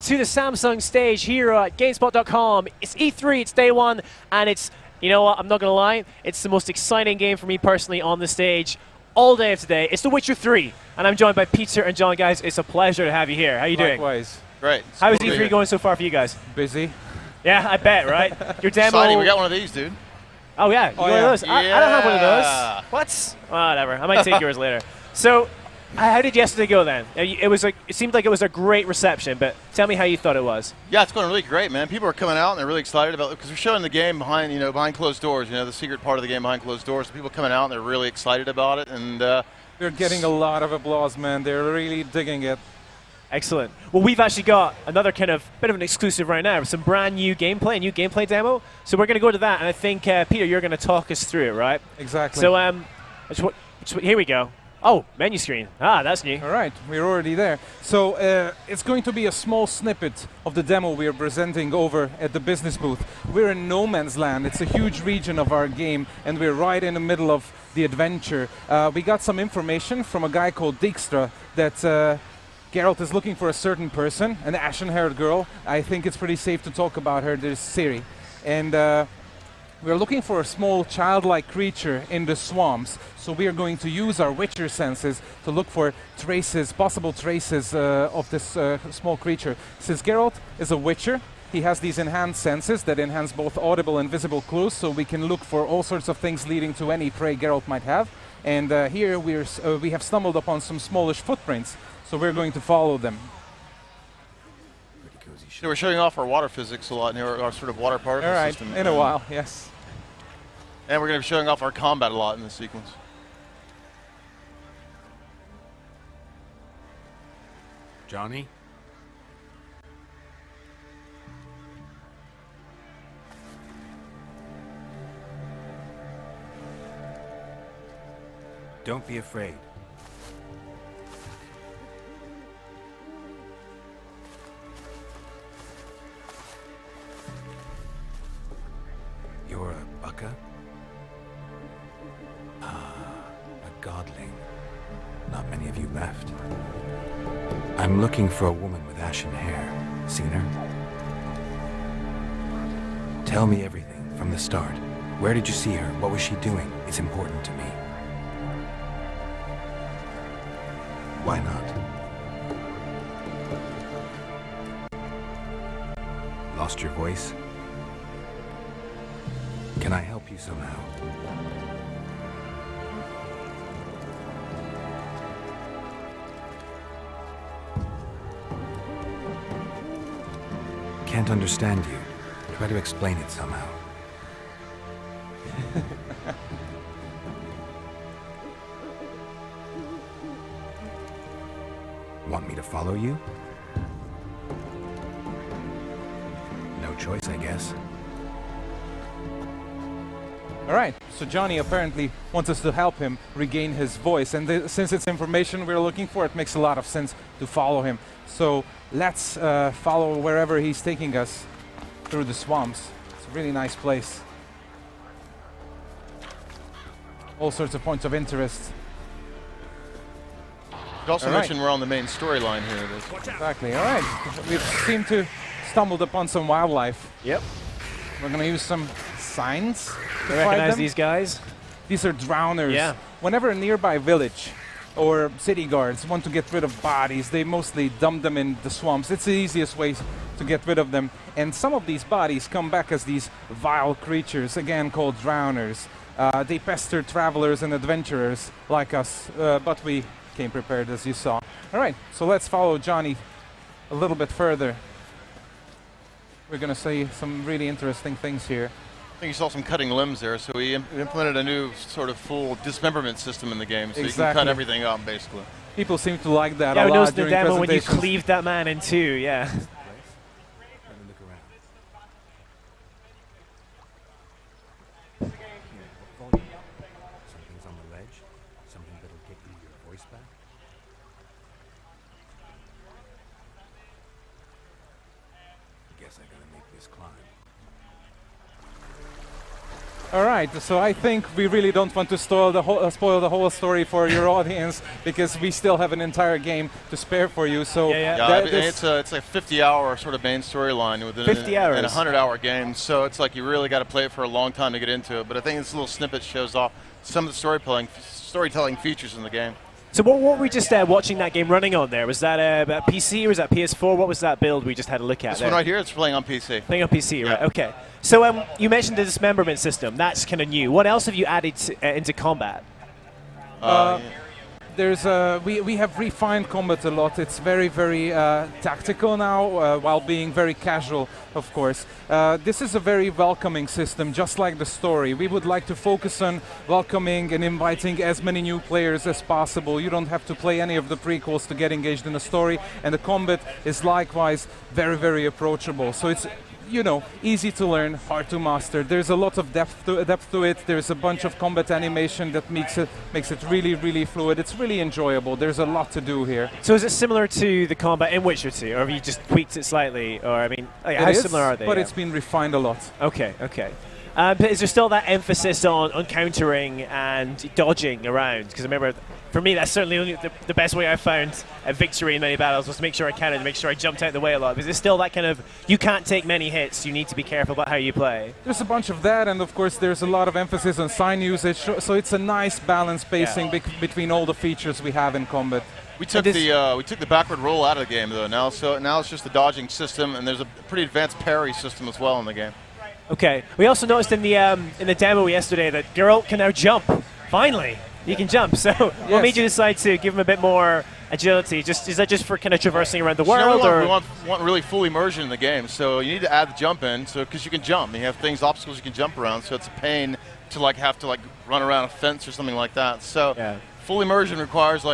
to the Samsung stage here at GameSpot.com. It's E3, it's day one, and it's, you know what, I'm not going to lie, it's the most exciting game for me personally on the stage all day of today. It's The Witcher 3, and I'm joined by Peter and John. Guys, it's a pleasure to have you here. How are you doing? Likewise. Great. How is E3 going so far for you guys? Busy. Yeah, I bet, right? Your demo. Exciting. We got one of these, dude. Oh yeah, you got one of those. Yeah. I don't have one of those. What? Whatever. I might take yours later. So, how did yesterday go then? It seemed like it was a great reception, but tell me how you thought it was. Yeah, it's going really great, man. People are coming out and they're really excited about it because we're showing the game behind, behind closed doors. The secret part of the game behind closed doors. So people coming out and they're really excited about it, and they're getting a lot of applause, man. They're really digging it. Excellent. Well, we've actually got another kind of bit of an exclusive right now, some brand new gameplay, a new gameplay demo. So we're going to go to that, and I think, Peter, you're going to talk us through it, right? Exactly. So here we go. Oh, menu screen. Ah, that's new. All right, we're already there. So it's going to be a small snippet of the demo we are presenting over at the business booth. We're in no man's land. It's a huge region of our game, and we're right in the middle of the adventure. We got some information from a guy called Dijkstra that Geralt is looking for a certain person, an ashen-haired girl. I think it's pretty safe to talk about her. There's Ciri. And we're looking for a small childlike creature in the swamps. So we are going to use our Witcher senses to look for traces, possible traces of this small creature. Since Geralt is a Witcher, he has these enhanced senses that enhance both audible and visible clues, so we can look for all sorts of things leading to any prey Geralt might have. And here we have stumbled upon some smallish footprints. So we're going to follow them. we're showing off our water physics a lot in our sort of water particle system. In a while, yes. And we're going to be showing off our combat a lot in this sequence. Johnny? Don't be afraid. You're a Bucka? Ah, a godling. Not many of you left. I'm looking for a woman with ashen hair. Seen her? Tell me everything from the start. Where did you see her? What was she doing? It's important to me. Why not? Lost your voice? Can I help you somehow? Can't understand you. Try to explain it somehow. Want me to follow you? No choice, I guess. All right, so Johnny apparently wants us to help him regain his voice, and since it's information we're looking for, it makes a lot of sense to follow him. So let's follow wherever he's taking us through the swamps. It's a really nice place. All sorts of points of interest. You also mentioned we're on the main storyline here. Exactly, all right. We seem to stumbled upon some wildlife. Yep. We're going to use some signs to recognize these guys? These are drowners. Yeah. Whenever a nearby village or city guards want to get rid of bodies, they mostly dump them in the swamps. It's the easiest way to get rid of them. And some of these bodies come back as these vile creatures, again called drowners. They pester travelers and adventurers like us, but we came prepared, as you saw. All right, so let's follow Johnny a little bit further. We're going to see some really interesting things here. I think you saw some cutting limbs there, so we implemented a new sort of full dismemberment system in the game, so you can cut everything up, basically. People seem to like that a lot. Yeah, I noticed the demo when you cleaved that man in two, yeah. Something's on the ledge. Something that'll get you your voice back. Guess I gotta make this climb. All right, so I think we really don't want to spoil the whole story for your audience because we still have an entire game to spare for you. So it's like a 50-hour sort of main storyline within 50 hours and a 100-hour game. So it's like you really got to play it for a long time to get into it. But I think this little snippet shows off some of the storytelling features in the game. So what were we just watching that game running on there? Was that a PC or was that PS4? What was that build we just had a look at This there? one right here, it's playing on PC. Playing on PC, Yeah. right, okay. So you mentioned the dismemberment system. That's kind of new. What else have you added into combat? We have refined combat a lot. It's very, very tactical now, while being very casual, of course. This is a very welcoming system, just like the story. We would like to focus on welcoming and inviting as many new players as possible. You don't have to play any of the prequels to get engaged in the story, and the combat is likewise very, very approachable. So it's, you know, easy to learn, hard to master. There's a lot of depth to it. There's a bunch of combat animation that makes it really, really fluid. It's really enjoyable. There's a lot to do here. So is it similar to the combat in Witcher 2, or have you just tweaked it slightly? Or I mean, like, how similar are they? But it's been refined a lot. Okay, okay. But is there still that emphasis on countering and dodging around? Because I remember, for me, that's certainly only the best way I found a victory in many battles was to make sure I counted, to make sure I jumped out of the way a lot. Is it still that kind of, you can't take many hits, you need to be careful about how you play? There's a bunch of that, and of course there's a lot of emphasis on sign usage, so it's a nice balance pacing between all the features we have in combat. We took the backward roll out of the game though now, so now it's just the dodging system, and there's a pretty advanced parry system as well in the game. Okay. We also noticed in the demo yesterday that Geralt can now jump. Finally, he can jump. So, what made you decide to give him a bit more agility? Is that just for kind of traversing around the world, or we want really full immersion in the game? So you need to add the jump in, so because you can jump, you have obstacles you can jump around. So it's a pain to have to run around a fence or something like that. So full immersion requires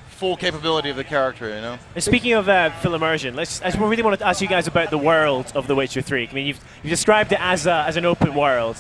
full capability of the character, you know. And speaking of full immersion, I really want to ask you guys about the world of The Witcher 3. I mean, you've described it as an open world.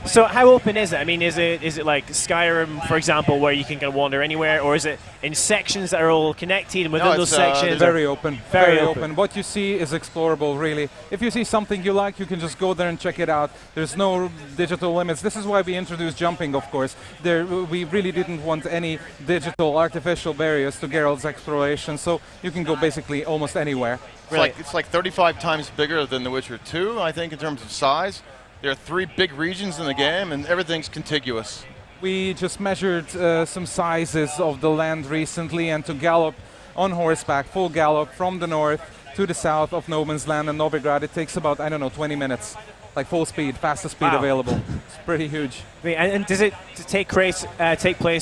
So how open is it? I mean, is it like Skyrim, for example, where you can kind of wander anywhere, or is it in sections that are all connected, and within those sections? Very open. Very open. What you see is explorable, really. If you see something you like, you can just go there and check it out. There's no digital limits. This is why we introduced jumping, of course. We really didn't want any digital, artificial barriers to Geralt's exploration, so you can go basically almost anywhere. It's like 35 times bigger than The Witcher 2, I think, in terms of size. There are 3 big regions in the game, and everything's contiguous. We just measured some sizes of the land recently, and to gallop on horseback, full gallop from the north to the south of No Man's Land and Novigrad, it takes about, I don't know, 20 minutes. Like full speed, fastest speed available. It's pretty huge. And does it take place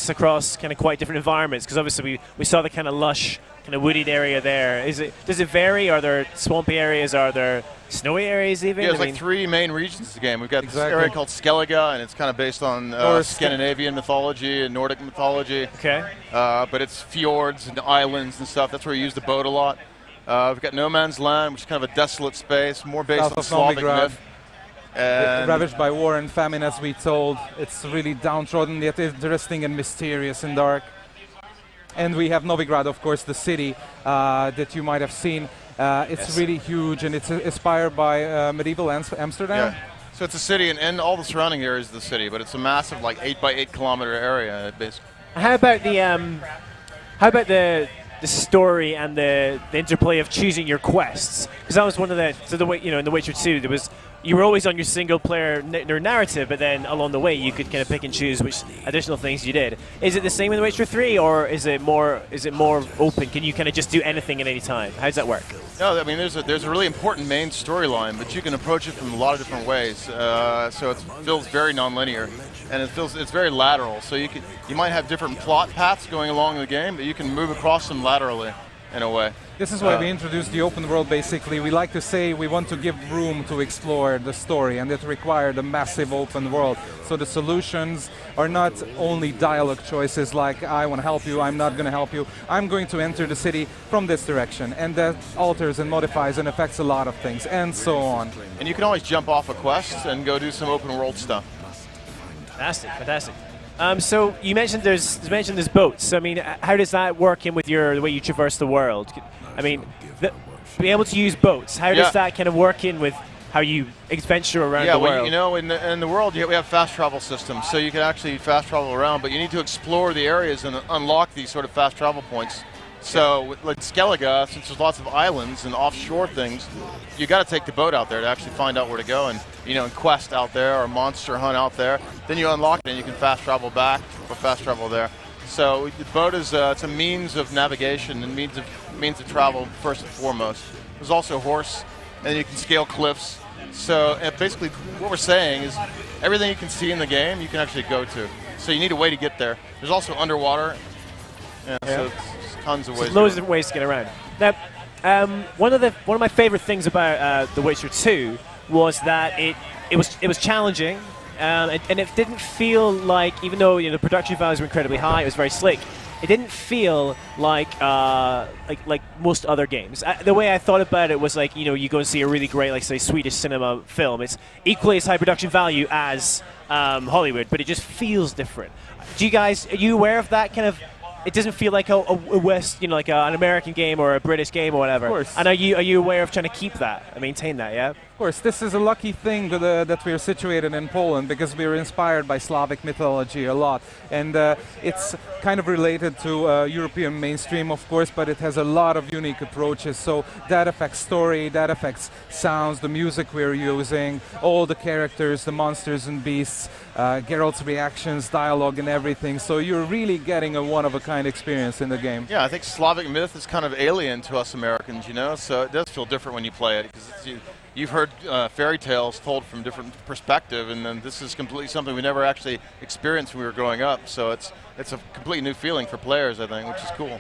across kind of quite different environments? Because obviously we saw the kind of lush, kind of wooded area there. Does it vary? Are there swampy areas? Are there snowy areas even? Yeah, there's 3 main regions of the game. We've got this area called Skellige, and it's kind of based on Scandinavian mythology and Nordic mythology. Okay. But it's fjords and islands and stuff. That's where you use the boat a lot. We've got No Man's Land, which is kind of a desolate space, more based on Slavic myth. Ravaged by war and famine, as we told. It's really downtrodden, yet interesting and mysterious and dark. And we have Novigrad, of course, the city that you might have seen. It's really huge, and it's inspired by medieval Amsterdam. Yeah. So it's a city, and all the surrounding areas of the city, but it's a massive, 8 by 8 kilometer area, basically. How about the story and the interplay of choosing your quests? Because that was one of in The Witcher 2, you were always on your single player narrative, but then along the way you could kind of pick and choose which additional things you did. Is it the same in The Witcher 3, or is it more open? Can you kind of just do anything at any time? How does that work? No, I mean there's a really important main storyline, but you can approach it from a lot of different ways. So it feels very non-linear, and it's very lateral. So you might have different plot paths going along the game, but you can move across them laterally in a way. This is why we introduced the open world, basically. We like to say we want to give room to explore the story, and it required a massive open world. So the solutions are not only dialogue choices like, I want to help you, I'm not going to help you, I'm going to enter the city from this direction. And that alters and modifies and affects a lot of things, and so on. And you can always jump off a quest and go do some open world stuff. Fantastic, fantastic. So you mentioned there's boats. I mean, how does that work in with the way you traverse the world? I mean, being able to use boats, how does that kind of work in with how you adventure around yeah, the well, world. you know, in the world, we have fast travel systems, so you can actually fast travel around, but you need to explore the areas and unlock these sort of fast travel points. So, with, like Skellige, since there's lots of islands and offshore things, you got to take the boat out there to actually find out where to go, and and quest out there or monster hunt out there. Then you unlock it, and you can fast travel back or fast travel there. So the boat is it's a means of navigation and means of travel first and foremost. There's also a horse, and you can scale cliffs. So basically, what we're saying is everything you can see in the game, you can actually go to. So you need a way to get there. There's also underwater. So it's tons of ways. So loads of ways to get around. Now, one of my favorite things about The Witcher 2 was that it was challenging, and it didn't feel like, even though the production values were incredibly high, it was very slick. It didn't feel like most other games. The way I thought about it was like, you go and see a really great, like, say, Swedish cinema film. It's equally as high production value as Hollywood, but it just feels different. Are you aware of that kind of? It doesn't feel like a West, like an American game or a British game or whatever. Of course. And are you aware of trying to keep that and maintain that? Yeah. Of course, this is a lucky thing that we are situated in Poland, because we are inspired by Slavic mythology a lot, and it's kind of related to European mainstream, of course, but it has a lot of unique approaches. So that affects story, that affects sounds, the music we're using, all the characters, the monsters and beasts, Geralt's reactions, dialogue, and everything. So you're really getting a one-of-a-kind experience in the game. Yeah, I think Slavic myth is kind of alien to us Americans, so it does feel different when you play it, because you've heard fairy tales told from different perspective, and then this is completely something we never actually experienced when we were growing up. So it's a completely new feeling for players, I think, which is cool.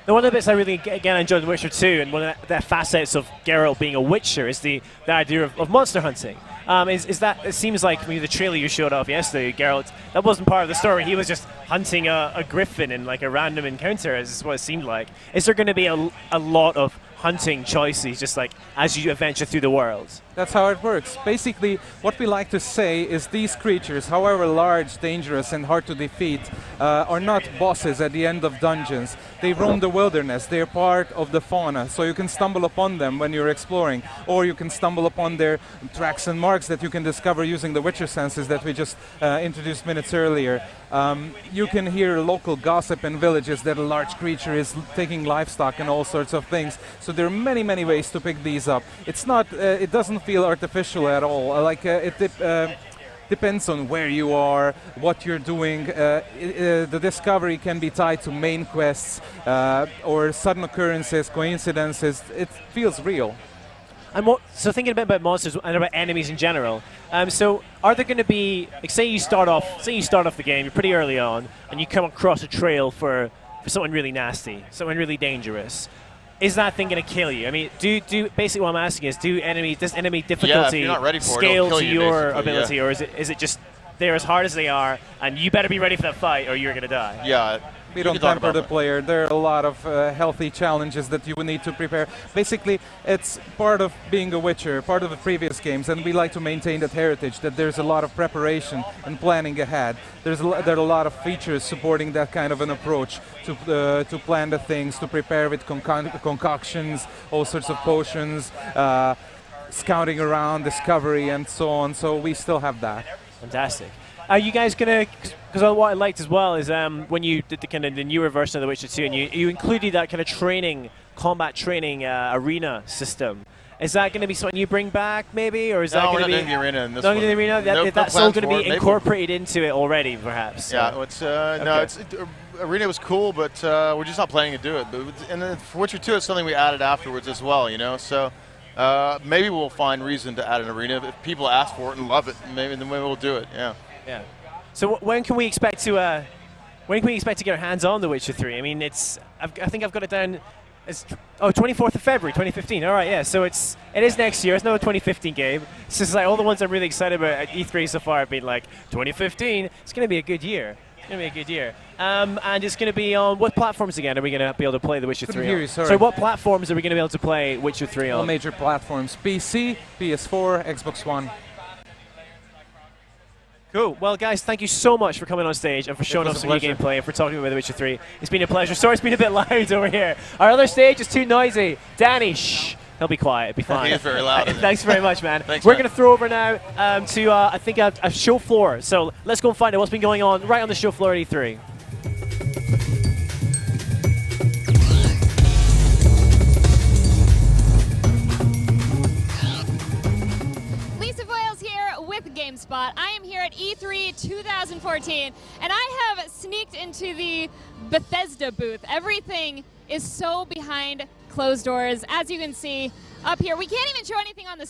Now, one of the bits I really enjoyed in Witcher 2, and one of the facets of Geralt being a Witcher, is the idea of monster hunting. Is that, it seems like the trailer you showed off yesterday, Geralt, that wasn't part of the story. He was just hunting a griffin in like a random encounter, is what it seemed like. Is there going to be a lot of hunting choices, just like as you adventure through the world? That's how it works. Basically, what we like to say is these creatures, however large, dangerous, and hard to defeat, are not bosses at the end of dungeons. They roam the wilderness. They're part of the fauna, so you can stumble upon them when you're exploring, or you can stumble upon their tracks and marks that you can discover using the Witcher senses that we just introduced minutes earlier. You can hear local gossip in villages that a large creature is taking livestock and all sorts of things. So there are many, many ways to pick these up. It's not, it doesn't feel artificial at all. It depends on where you are, what you're doing. The discovery can be tied to main quests or sudden occurrences, coincidences. It feels real. And so thinking a bit about monsters and about enemies in general. So are there going to be, like, say you start off the game, you're pretty early on, and you come across a trail for something really nasty, something really dangerous. Is that thing going to kill you? I mean, basically what I'm asking is, does enemy difficulty scale to your ability, or is it just they're as hard as they are, and you better be ready for that fight, or you're going to die? Yeah. We don't temper the player. There are a lot of healthy challenges that you will need to prepare. Basically, it's part of being a Witcher, part of the previous games, and we like to maintain that heritage, that there's a lot of preparation and planning ahead. There are a lot of features supporting that kind of an approach to plan the things, to prepare with concoctions, all sorts of potions, scouting around, discovery, and so on. So we still have that. Fantastic. Are you guys gonna? Because what I liked as well is when you did the newer version of The Witcher 2, and you included that kind of combat training arena system. Is that going to be something you bring back, maybe, or is that going to be? No, we're not doing the arena in this one. Not doing the arena. That's all going to be incorporated into it already, perhaps. Yeah. Arena was cool, but we're just not planning to do it. And then for Witcher 2, it's something we added afterwards as well. So. Maybe we'll find reason to add an arena if people ask for it and love it. Maybe we'll do it. Yeah. Yeah. So when can we expect to get our hands on The Witcher 3? I mean, I think I've got it down as 24th of February, 2015. All right, yeah. So it is next year. It's not a 2015 game. It's just like all the ones I'm really excited about at E3 so far have been like 2015. It's going to be a good year. It's going to be a good year. And it's going to be on what platforms again are we going to be able to play The Witcher 3 on? Sorry. So what platforms are we going to be able to play Witcher 3 on? All major platforms: PC, PS4, Xbox One. Cool. Well, guys, thank you so much for coming on stage and for showing off some new gameplay and for talking about The Witcher 3. It's been a pleasure. Sorry it's been a bit loud over here. Our other stage is too noisy. Danny, shh. He'll be quiet. It'll be fine. He is very loud. Thanks very much, man. Thanks, We're man. going to throw over now to, I think, a show floor. So let's go and find out what's been going on right on the show floor at E3. GameSpot. I am here at E3 2014, and I have sneaked into the Bethesda booth. Everything is so behind closed doors. As you can see up here, we can't even show anything on the